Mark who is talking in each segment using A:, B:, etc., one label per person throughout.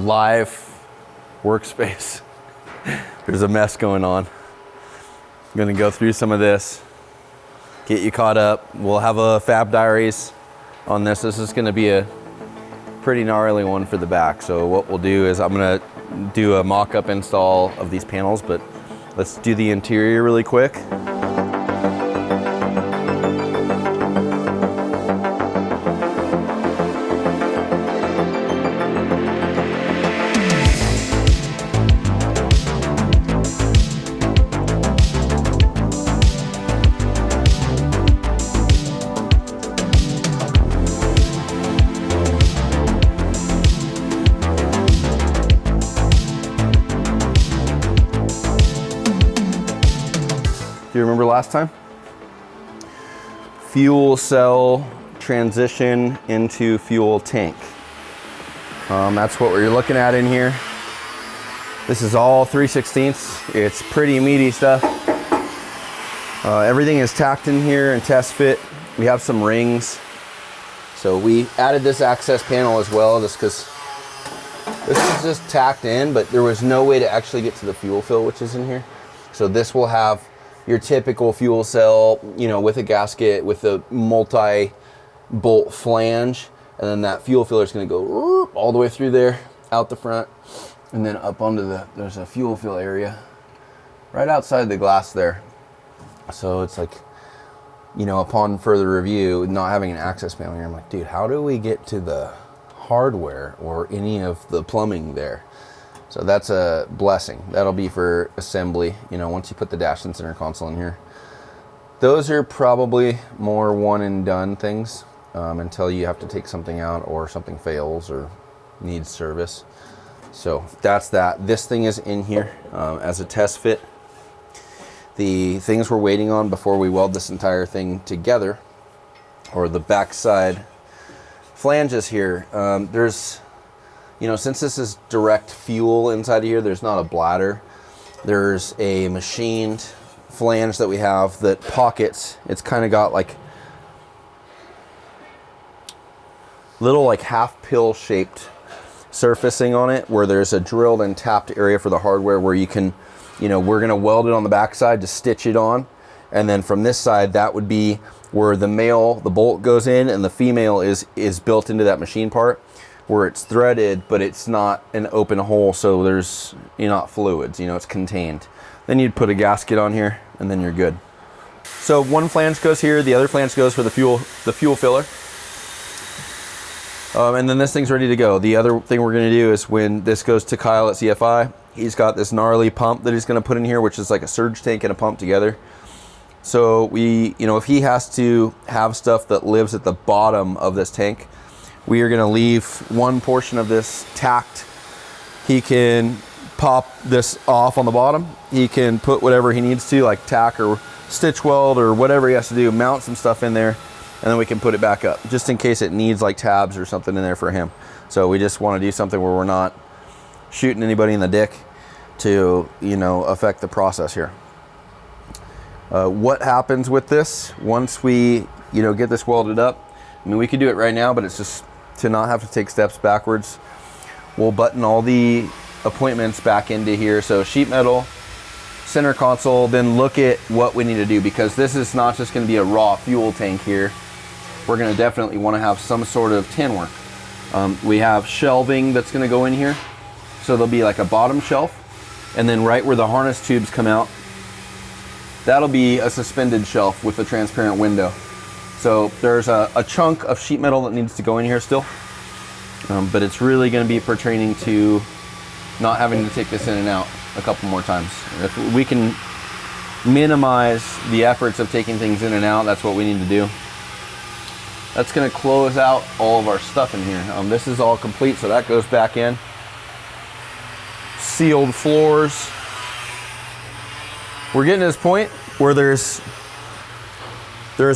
A: live workspace. There's a mess going on. I'm gonna go through some of this, get you caught up. We'll have a Fab Diaries on this. This is gonna be a pretty gnarly one for the back. So what we'll do is I'm gonna do a mock-up install of these panels, but let's do the interior really quick. Do you remember last time? Fuel cell transition into fuel tank. That's what we're looking at in here. This is all 3/16. It's pretty meaty stuff. Everything is tacked in here and test fit. We have some rings. So we added this access panel as well, just because this is just tacked in, but there was no way to actually get to the fuel fill, which is in here. So this will have your typical fuel cell, you know, with a gasket, with a multi-bolt flange, and then that fuel filler is going to go all the way through there, out the front, and then up onto there's a fuel fill area right outside the glass there. So it's like, you know, upon further review, not having an access panel here, I'm like, dude, how do we get to the hardware or any of the plumbing there? So that's a blessing. That'll be for assembly, you know, once you put the dash and center console in here. Those are probably more one and done things until you have to take something out or something fails or needs service. So that's that. This thing is in here as a test fit. The things we're waiting on before we weld this entire thing together, or the backside flanges here. There's, you know, since this is direct fuel inside of here, there's not a bladder. There's a machined flange that we have that pockets. It's kind of got like little like half pill shaped surfacing on it, where there's a drilled and tapped area for the hardware where you can, you know, we're gonna weld it on the backside to stitch it on. And then from this side, that would be where the male, the bolt goes in, and the female is built into that machine part, where it's threaded, but it's not an open hole, so there's, you know, not fluids, you know, it's contained. Then you'd put a gasket on here, and then you're good. So one flange goes here, the other flange goes for the fuel filler. And then this thing's ready to go. The other thing we're gonna do is when this goes to Kyle at CFI, he's got this gnarly pump that he's gonna put in here, which is like a surge tank and a pump together. So we, you know, if he has to have stuff that lives at the bottom of this tank, we are gonna leave one portion of this tacked. He can pop this off on the bottom. He can put whatever he needs to, like tack or stitch weld or whatever he has to do, mount some stuff in there, and then we can put it back up, just in case it needs like tabs or something in there for him. So we just wanna do something where we're not shooting anybody in the dick to, you know, affect the process here. What happens with this once we, you know, get this welded up? I mean, we could do it right now, but it's just to not have to take steps backwards. We'll button all the appointments back into here. So sheet metal, center console, then look at what we need to do, because this is not just gonna be a raw fuel tank here. We're gonna definitely wanna have some sort of tin work. We have shelving that's gonna go in here. So there'll be like a bottom shelf, and then right where the harness tubes come out, that'll be a suspended shelf with a transparent window. So there's a chunk of sheet metal that needs to go in here still, but it's really gonna be pertaining to not having to take this in and out a couple more times. If we can minimize the efforts of taking things in and out, that's what we need to do. That's gonna close out all of our stuff in here. This is all complete, so that goes back in. Sealed floors. We're getting to this point where there's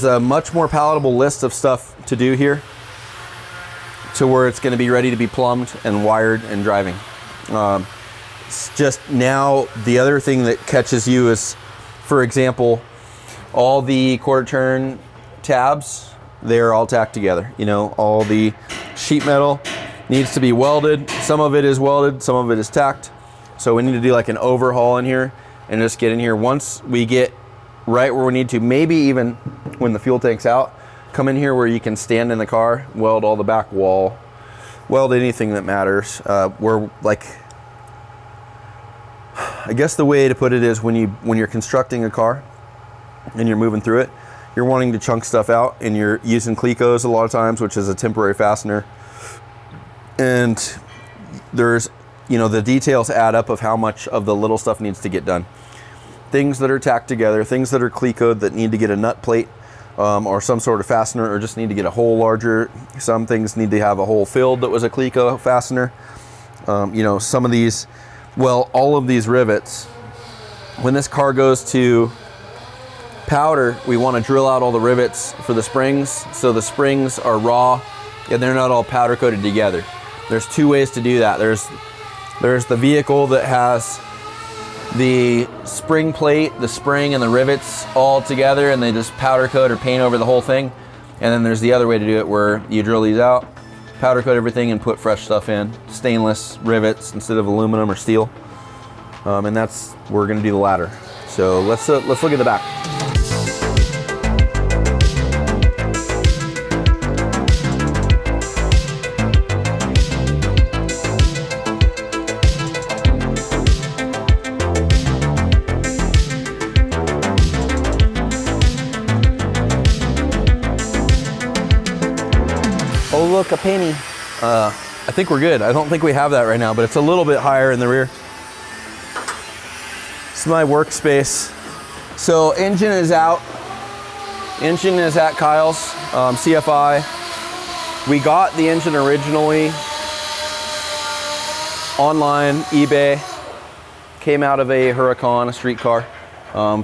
A: a much more palatable list of stuff to do here, to where it's going to be ready to be plumbed and wired and driving. It's just now the other thing that catches you is, for example, all the quarter turn tabs, they're all tacked together. You know, all the sheet metal needs to be welded. Some of it is welded, some of it is tacked. So we need to do like an overhaul in here and just get in here. Once we get right where we need to, maybe even when the fuel tank's out, come in here where you can stand in the car, weld all the back wall, weld anything that matters. We're like, I guess the way to put it is when you're constructing a car and you're moving through it, you're wanting to chunk stuff out and you're using Clecos a lot of times, which is a temporary fastener. And there's, the details add up of how much of the little stuff needs to get done. Things that are tacked together, things that are Clecoed that need to get a nut plate or some sort of fastener, or just need to get a hole larger. Some things need to have a hole filled that was a Cleco fastener. Some of these, well, all of these rivets, when this car goes to powder, we want to drill out all the rivets for the springs, so the springs are raw and they're not all powder coated together. There's two ways to do that. There's the vehicle that has the spring plate, the spring, and the rivets all together, and they just powder coat or paint over the whole thing. And then there's the other way to do it, where you drill these out, powder coat everything, and put fresh stuff in, stainless rivets instead of aluminum or steel. And we're going to do the latter. So let's look at the back. Oh, look, a penny. I think we're good. I don't think we have that right now, but it's a little bit higher in the rear. This is my workspace. So engine is out. Engine is at Kyle's, CFI. We got the engine originally online, eBay. Came out of a Huracan, a street car.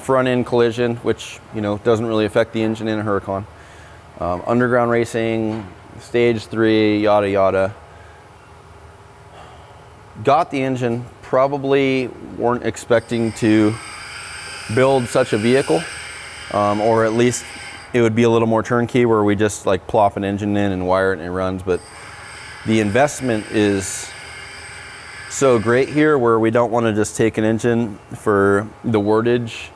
A: Front end collision, which doesn't really affect the engine in a Huracan. Underground racing, stage 3, yada yada. Got the engine, probably weren't expecting to build such a vehicle, or at least it would be a little more turnkey where we just like plop an engine in and wire it and it runs. But the investment is so great here where we don't want to just take an engine for the wordage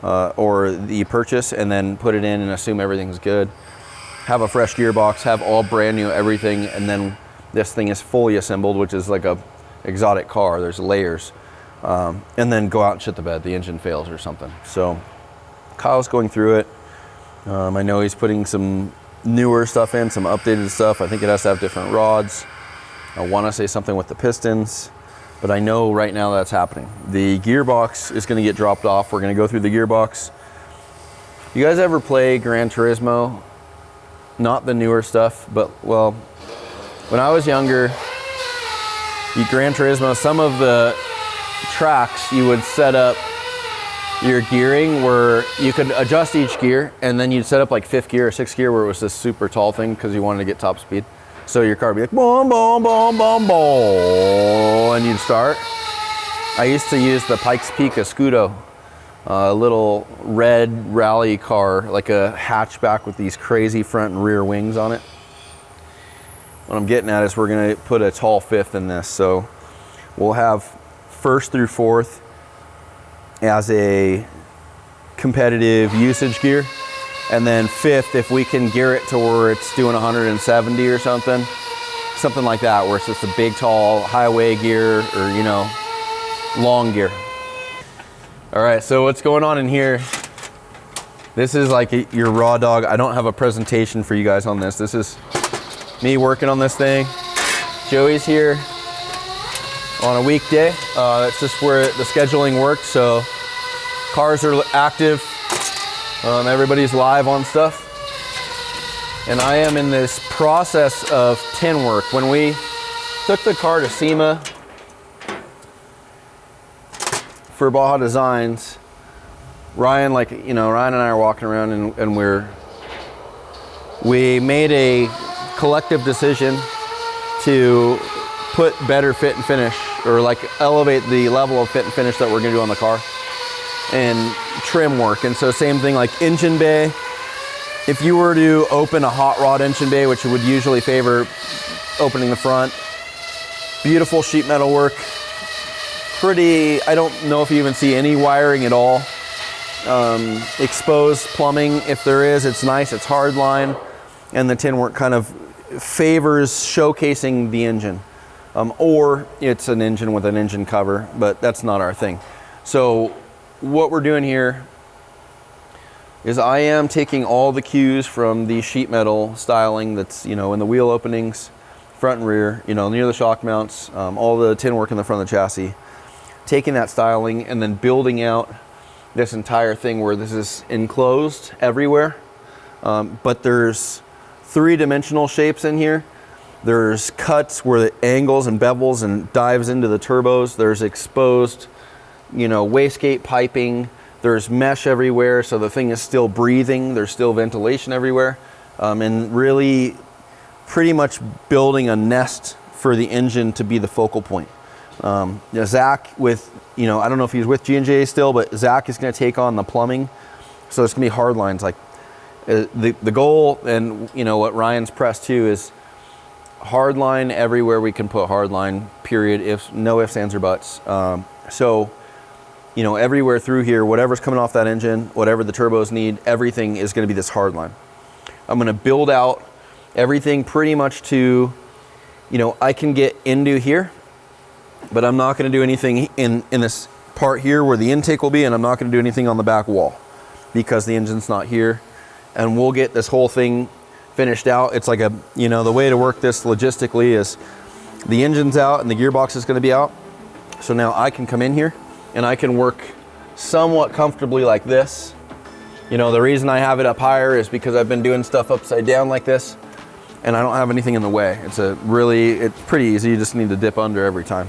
A: or the purchase and then put it in and assume everything's good. Have a fresh gearbox, have all brand new everything, and then this thing is fully assembled, which is like a exotic car. There's layers, and then go out and shit the bed. The engine fails or something. So Kyle's going through it. I know he's putting some newer stuff in, some updated stuff. I think it has to have different rods. I want to say something with the pistons, but I know right now that's happening. The gearbox is going to get dropped off. We're going to go through the gearbox. You guys ever play Gran Turismo? Not the newer stuff, but well, when I was younger, Gran Turismo, some of the tracks you would set up your gearing where you could adjust each gear, and then you'd set up like 5th gear or 6th gear where it was this super tall thing because you wanted to get top speed. So your car would be like boom, boom, boom, boom, boom, and you'd start. I used to use the Pikes Peak Escudo, a little red rally car, like a hatchback with these crazy front and rear wings on it. What I'm getting at is we're gonna put a tall 5th in this. So we'll have 1st through 4th as a competitive usage gear. And then 5th, if we can gear it to where it's doing 170 or something like that, where it's just a big, tall highway gear or, long gear. All right, so what's going on in here? This is like your raw dog. I don't have a presentation for you guys on this. This is me working on this thing. Joey's here on a weekday. That's just where the scheduling works. So cars are active. Everybody's live on stuff. And I am in this process of tin work. When we took the car to SEMA for Baja Designs, Ryan and I are walking around and we made a collective decision to put better fit and finish, or like elevate the level of fit and finish that we're gonna do on the car, and trim work. And so same thing, like engine bay. If you were to open a hot rod engine bay, which would usually favor opening the front, Beautiful sheet metal work. Pretty, I don't know if you even see any wiring at all. Exposed plumbing, if there is, it's nice, it's hard line, and the tin work kind of favors showcasing the engine. Or it's an engine with an engine cover, but that's not our thing. So what we're doing here is I am taking all the cues from the sheet metal styling that's, in the wheel openings, front and rear, near the shock mounts, all the tin work in the front of the chassis, taking that styling and then building out this entire thing where this is enclosed everywhere. But there's three-dimensional shapes in here. There's cuts where the angles and bevels and dives into the turbos. There's exposed, wastegate piping. There's mesh everywhere, so the thing is still breathing. There's still ventilation everywhere. And really pretty much building a nest for the engine to be the focal point. Zach with, I don't know if he's with G&J still, but Zach is going to take on the plumbing. So it's going to be hard lines. Like the goal, and what Ryan's pressed too, is hard line everywhere we can put hard line, period. No ifs, ands, or buts. So everywhere through here, whatever's coming off that engine, whatever the turbos need, everything is going to be this hard line. I'm going to build out everything pretty much to, I can get into here, but I'm not going to do anything in this part here where the intake will be, and I'm not going to do anything on the back wall because the engine's not here. And we'll get this whole thing finished out. It's like the way to work this logistically is the engine's out and the gearbox is going to be out. So now I can come in here and I can work somewhat comfortably like this. The reason I have it up higher is because I've been doing stuff upside down like this and I don't have anything in the way. It's pretty easy. You just need to dip under every time.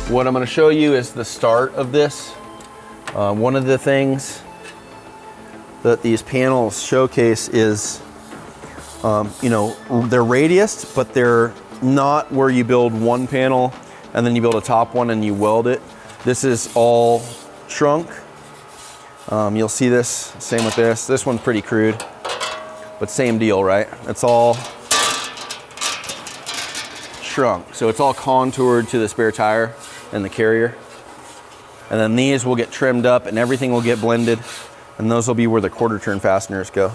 A: What I'm going to show you is the start of this. One of the things that these panels showcase is, they're radiused, but they're not where you build one panel and then you build a top one and you weld it. This is all shrunk. You'll see this, same with this. This one's pretty crude, but same deal, right? It's all shrunk. So it's all contoured to the spare tire and the carrier. And then these will get trimmed up and everything will get blended, and those will be where the quarter turn fasteners go.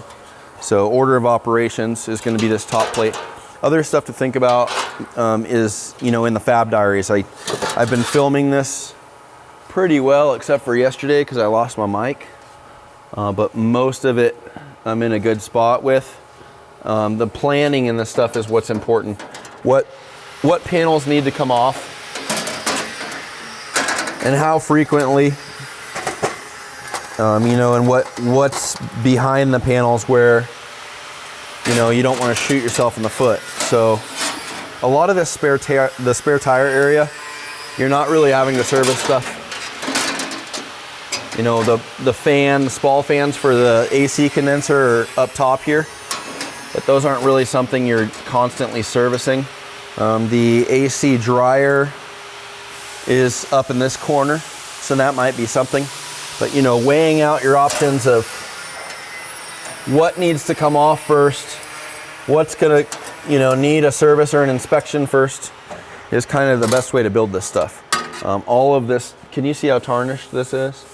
A: So order of operations is going to be this top plate. Other stuff to think about is, in the fab diaries, I've been filming this pretty well except for yesterday because I lost my mic. But most of it I'm in a good spot with. The planning and the stuff is what's important. What panels need to come off and how frequently, and what's behind the panels where, you don't want to shoot yourself in the foot. So a lot of this the spare tire area, you're not really having to service stuff. The fan, the spall fans for the AC condenser are up top here, but those aren't really something you're constantly servicing. The AC dryer is up in this corner, so that might be something. But weighing out your options of what needs to come off first, what's gonna need a service or an inspection first, is kind of the best way to build this stuff. All of this, can you see how tarnished this is?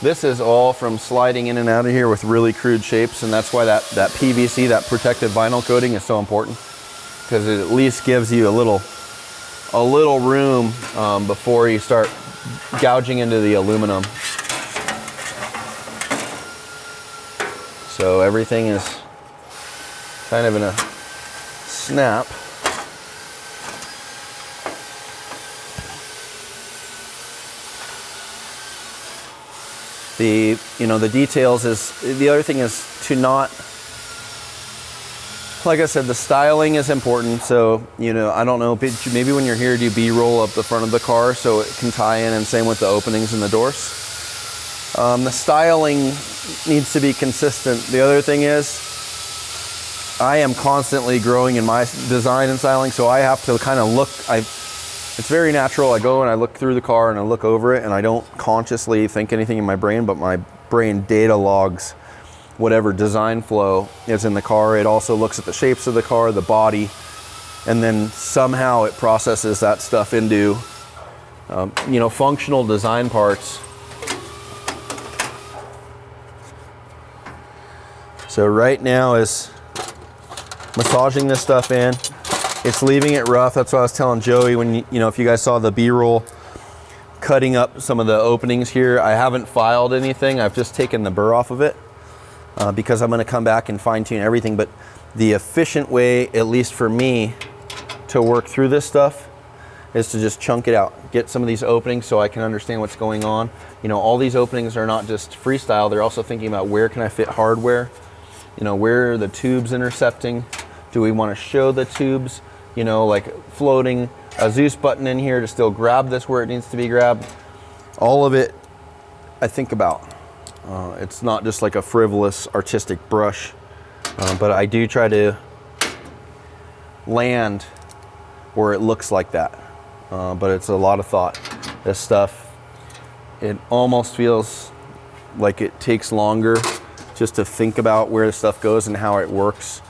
A: This is all from sliding in and out of here with really crude shapes, and that's why that PVC, that protective vinyl coating, is so important, because it at least gives you a little room before you start gouging into the aluminum. So everything is kind of in a snap. The, you know, the details is, the other thing is to not, like I said, the styling is important. So, you know, I don't know, maybe when you're here, do B-roll up the front of the car so it can tie in, and same with the openings and the doors. The styling needs to be consistent. The other thing is, I am constantly growing in my design and styling, so I have to kind of look, it's very natural. I go and I look through the car and I look over it, and I don't consciously think anything in my brain, but my brain data logs whatever design flow is in the car. It also looks at the shapes of the car, the body, and then somehow it processes that stuff into, you know, functional design parts. So right now is massaging this stuff in. It's leaving it rough. That's what I was telling Joey when, you know, if you guys saw the B-roll cutting up some of the openings here, I haven't filed anything. I've just taken the burr off of it because I'm going to come back and fine tune everything. But the efficient way, at least for me, to work through this stuff is to just chunk it out. Get some of these openings so I can understand what's going on. You know, all these openings are not just freestyle. They're also thinking about where can I fit hardware? You know, where are the tubes intercepting? Do we want to show the tubes? You know, like floating a Zeus button in here to still grab this where it needs to be grabbed. All of it, I think about. It's not just like a frivolous artistic brush, but I do try to land where it looks like that. But it's a lot of thought. This stuff, it almost feels like it takes longer just to think about where the stuff goes and how it works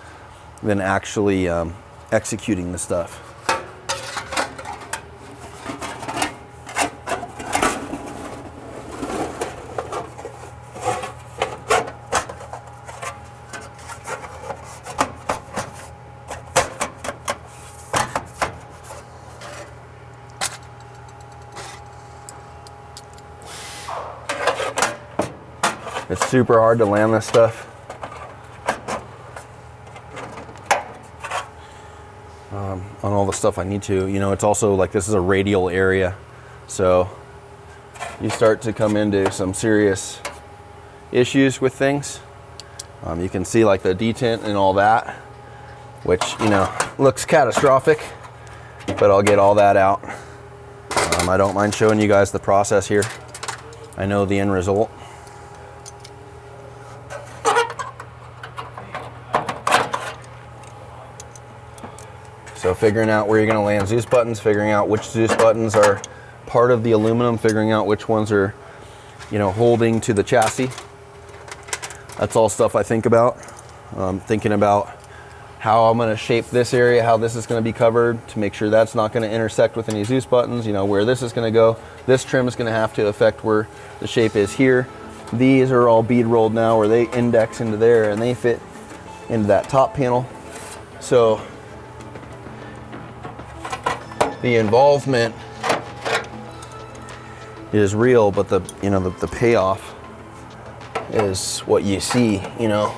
A: than actually executing the stuff. It's super hard to land this stuff. On all the stuff I need to. You know, it's also like this is a radial area, so you start to come into some serious issues with things. You can see like the detent and all that, which, you know, looks catastrophic, but I'll get all that out. I don't mind showing you guys the process here. I know the end result. So figuring out where you're going to land Zeus buttons, figuring out which Zeus buttons are part of the aluminum, figuring out which ones are, you know, holding to the chassis. That's all stuff I think about. Thinking about how I'm going to shape this area, how this is going to be covered to make sure that's not going to intersect with any Zeus buttons, you know, where this is going to go. This trim is going to have to affect where the shape is here. These are all bead rolled now where they index into there and they fit into that top panel. So the involvement is real, but the, you know, the payoff is what you see, you know.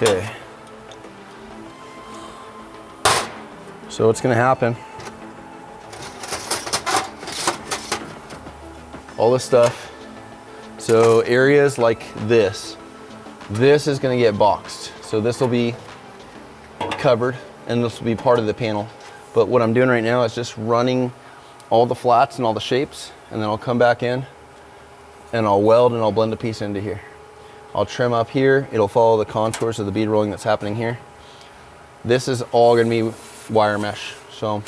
A: Okay, so what's going to happen, all this stuff, so areas like this is going to get boxed, so this will be covered and this will be part of the panel. But what I'm doing right now is just running all the flats and all the shapes, and then I'll come back in and I'll weld and I'll blend a piece into here. I'll trim up here. It'll follow the contours of the bead rolling that's happening here. This is all gonna be wire mesh. So,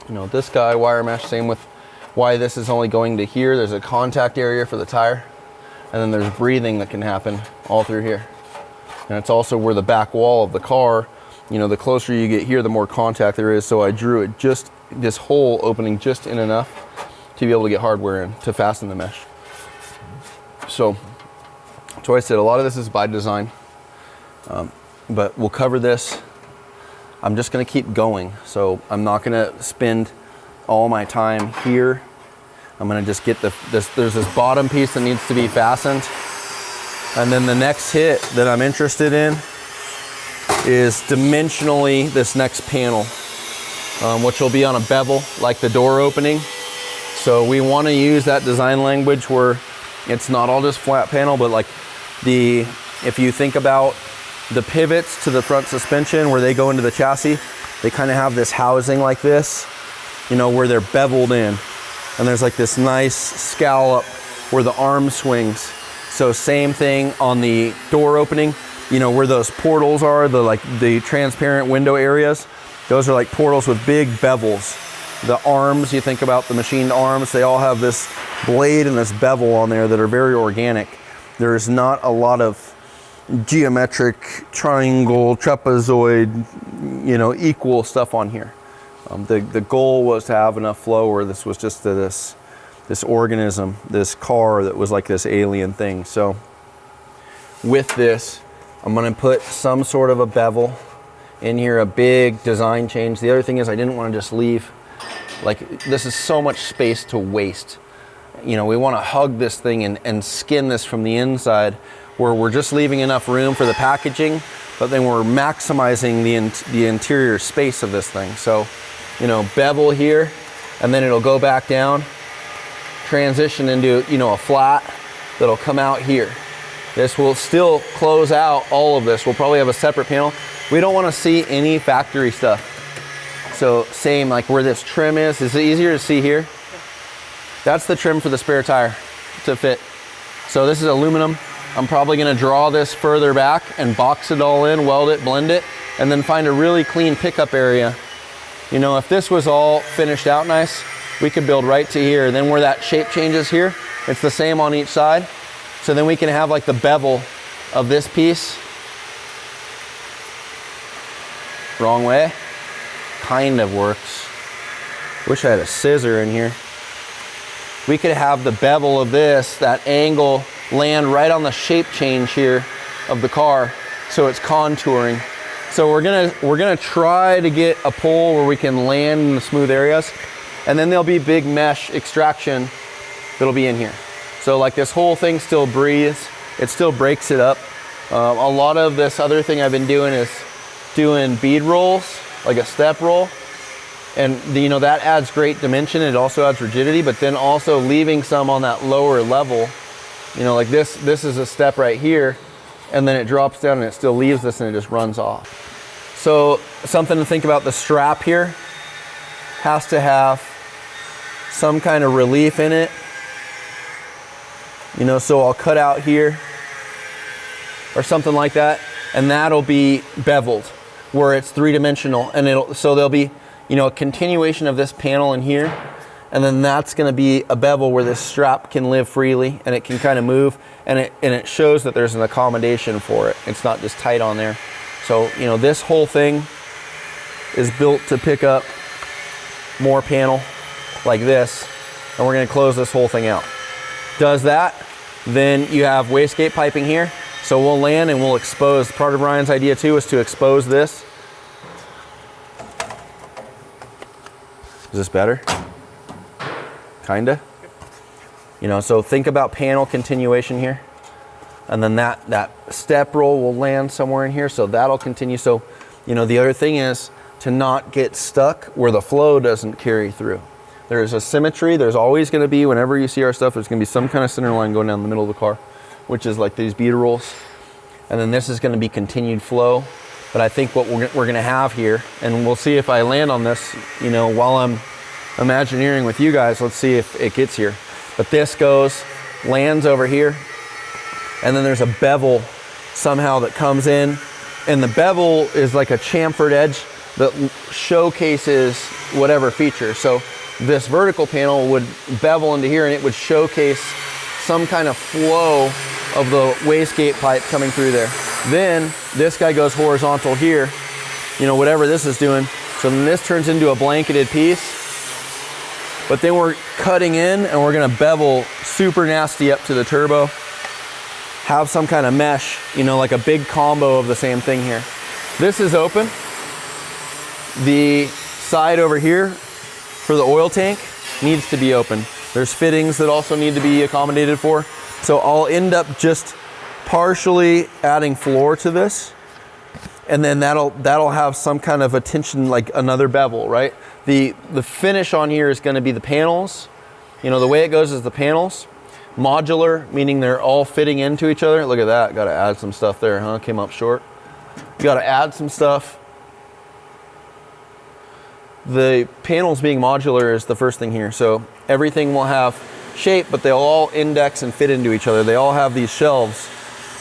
A: you know, this guy, wire mesh, same with why this is only going to here. There's a contact area for the tire, and then there's breathing that can happen all through here. And it's also where the back wall of the car, you know, the closer you get here, the more contact there is. So I drew it just, this hole opening just in enough to be able to get hardware in to fasten the mesh. So I said a lot of this is by design, but we'll cover this. I'm just going to keep going, so I'm not going to spend all my time here. I'm gonna just get there's this bottom piece that needs to be fastened. And then the next hit that I'm interested in is dimensionally this next panel, which will be on a bevel like the door opening. So we want to use that design language where it's not all just flat panel, but like if you think about the pivots to the front suspension where they go into the chassis, they kind of have this housing like this, you know, where they're beveled in. And there's like this nice scallop where the arm swings. So same thing on the door opening, you know, where those portals are, the transparent window areas. Those are like portals with big bevels. The arms, you think about the machined arms, they all have this blade and this bevel on there that are very organic. There's not a lot of geometric, triangle, trapezoid, you know, equal stuff on here. The goal was to have enough flow where this was just this organism, this car that was like this alien thing. So with this, I'm gonna put some sort of a bevel in here, a big design change. The other thing is I didn't want to just leave, like, this is so much space to waste. You know, we want to hug this thing and skin this from the inside, where we're just leaving enough room for the packaging, but then we're maximizing the interior space of this thing. So, you know, bevel here, and then it'll go back down, transition into, you know, a flat that'll come out here. This will still close out all of this. We'll probably have a separate panel. We don't want to see any factory stuff. So same, like where this trim is it easier to see here? That's the trim for the spare tire to fit. So this is aluminum. I'm probably gonna draw this further back and box it all in, weld it, blend it, and then find a really clean pickup area. You know, if this was all finished out nice, we could build right to here. Then where that shape changes here, it's the same on each side. So then we can have like the bevel of this piece. Wrong way. Kind of works. Wish I had a scissor in here. We could have the bevel of this, that angle, land right on the shape change here of the car, so it's contouring. So we're gonna try to get a pole where we can land in the smooth areas, and then there'll be big mesh extraction that'll be in here. So like this whole thing still breathes, it still breaks it up. A lot of this other thing I've been doing is doing bead rolls, like a step roll. And you know, that adds great dimension, it also adds rigidity, but then also leaving some on that lower level. You know, like this is a step right here, and then it drops down and it still leaves this and it just runs off. So something to think about, the strap here has to have some kind of relief in it. You know, so I'll cut out here or something like that, and that'll be beveled where it's three-dimensional, and so there'll be, you know, a continuation of this panel in here, and then that's going to be a bevel where this strap can live freely and it can kind of move, and it shows that there's an accommodation for it. It's not just tight on there. So, you know, this whole thing is built to pick up more panel like this, and we're going to close this whole thing out. Does that, then you have wastegate piping here. So we'll land and we'll expose. Part of Ryan's idea too is to expose this. Is this better? Kinda. You know, so think about panel continuation here. And then that step roll will land somewhere in here, so that'll continue. So, you know, the other thing is to not get stuck where the flow doesn't carry through. There's a symmetry, there's always gonna be, whenever you see our stuff, there's gonna be some kind of center line going down the middle of the car, which is like these bead rolls. And then this is gonna be continued flow. But I think what we're gonna have here, and we'll see if I land on this, you know, while I'm Imagineering with you guys, let's see if it gets here. But this goes, lands over here, and then there's a bevel somehow that comes in, and the bevel is like a chamfered edge that showcases whatever feature. So this vertical panel would bevel into here, and it would showcase some kind of flow of the wastegate pipe coming through there. Then this guy goes horizontal here, you know, whatever this is doing. So then this turns into a blanketed piece, but then we're cutting in and we're gonna bevel super nasty up to the turbo, have some kind of mesh, you know, like a big combo of the same thing here. This is open. The side over here for the oil tank needs to be open. There's fittings that also need to be accommodated for. So I'll end up just partially adding floor to this, and then that'll have some kind of a tension, like another bevel, right? The finish on here is going to be the panels. You know, the way it goes is the panels. Modular, meaning they're all fitting into each other. Look at that, got to add some stuff there, huh? Came up short. You got to add some stuff. The panels being modular is the first thing here. So everything will have shape, but they'll all index and fit into each other. They all have these shelves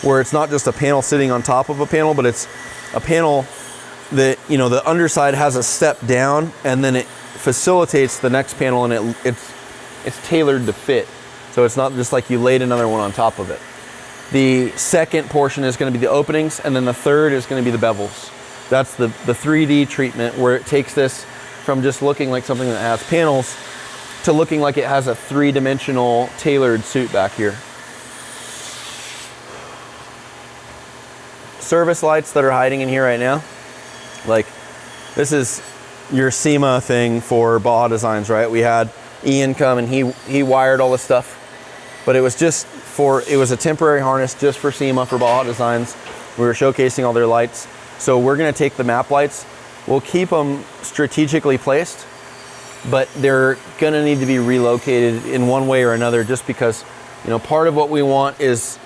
A: where it's not just a panel sitting on top of a panel, but it's a panel that, you know, the underside has a step down, and then it facilitates the next panel, and it's tailored to fit. So it's not just like you laid another one on top of it. The second portion is going to be the openings, and then the third is going to be the bevels. That's the 3D treatment, where it takes this from just looking like something that has panels to looking like it has a three-dimensional tailored suit back here. Service lights that are hiding in here right now, like this is your SEMA thing for Baja Designs, right? We had Ian come and he wired all this stuff, but it was just it was a temporary harness just for SEMA for Baja Designs. We were showcasing all their lights. So we're gonna take the map lights, we'll keep them strategically placed, but they're gonna need to be relocated in one way or another, just because, you know, part of what we want is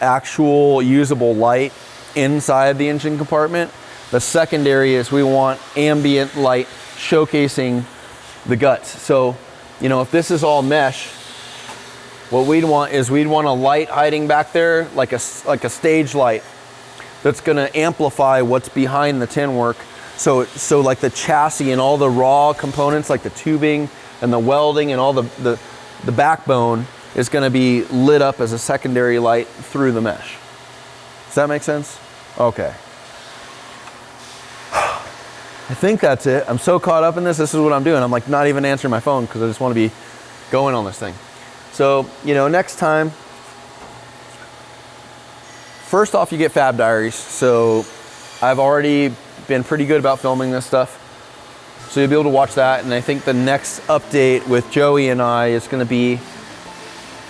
A: actual usable light inside the engine compartment. The secondary is we want ambient light showcasing the guts. So, you know, if this is all mesh, what we'd want is we'd want a light hiding back there, like a stage light that's gonna amplify what's behind the tin work. So like the chassis and all the raw components, like the tubing and the welding and all the backbone is gonna be lit up as a secondary light through the mesh. Does that make sense? Okay. I think that's it. I'm so caught up in this. This is what I'm doing. I'm like not even answering my phone because I just want to be going on this thing. So, you know, next time, first off, you get Fab Diaries. So I've already been pretty good about filming this stuff. So you'll be able to watch that. And I think the next update with Joey and I is going to be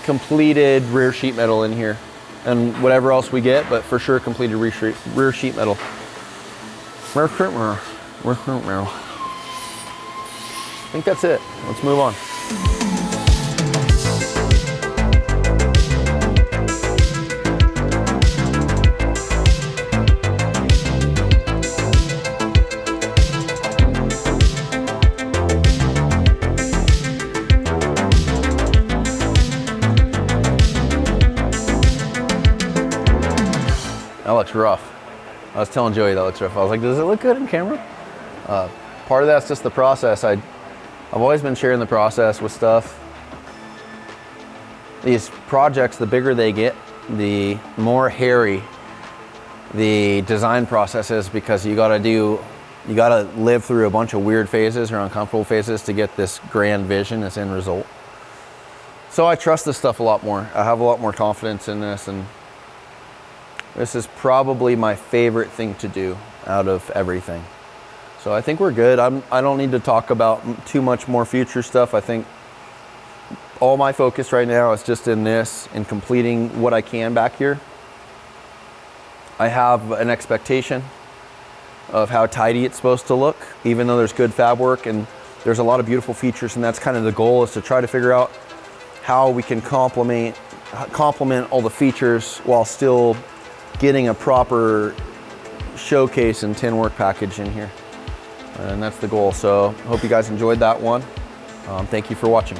A: completed rear sheet metal in here. And whatever else we get, but for sure completed rear sheet metal. I think that's it. Let's move on. That looks rough. I was telling Joey that looks rough. I was like, does it look good in camera? Part of that's just the process. I've always been sharing the process with stuff. These projects, the bigger they get, the more hairy the design process is, because you gotta live through a bunch of weird phases or uncomfortable phases to get this grand vision, this end result. So I trust this stuff a lot more. I have a lot more confidence in this, and this is probably my favorite thing to do out of everything. So I think we're good. I don't need to talk about too much more future stuff. I think all my focus right now is just in this and completing what I can back here. I have an expectation of how tidy it's supposed to look, even though there's good fab work and there's a lot of beautiful features, and that's kind of the goal, is to try to figure out how we can complement all the features while still getting a proper showcase and tin work package in here. And that's the goal. So hope you guys enjoyed that one. Thank you for watching.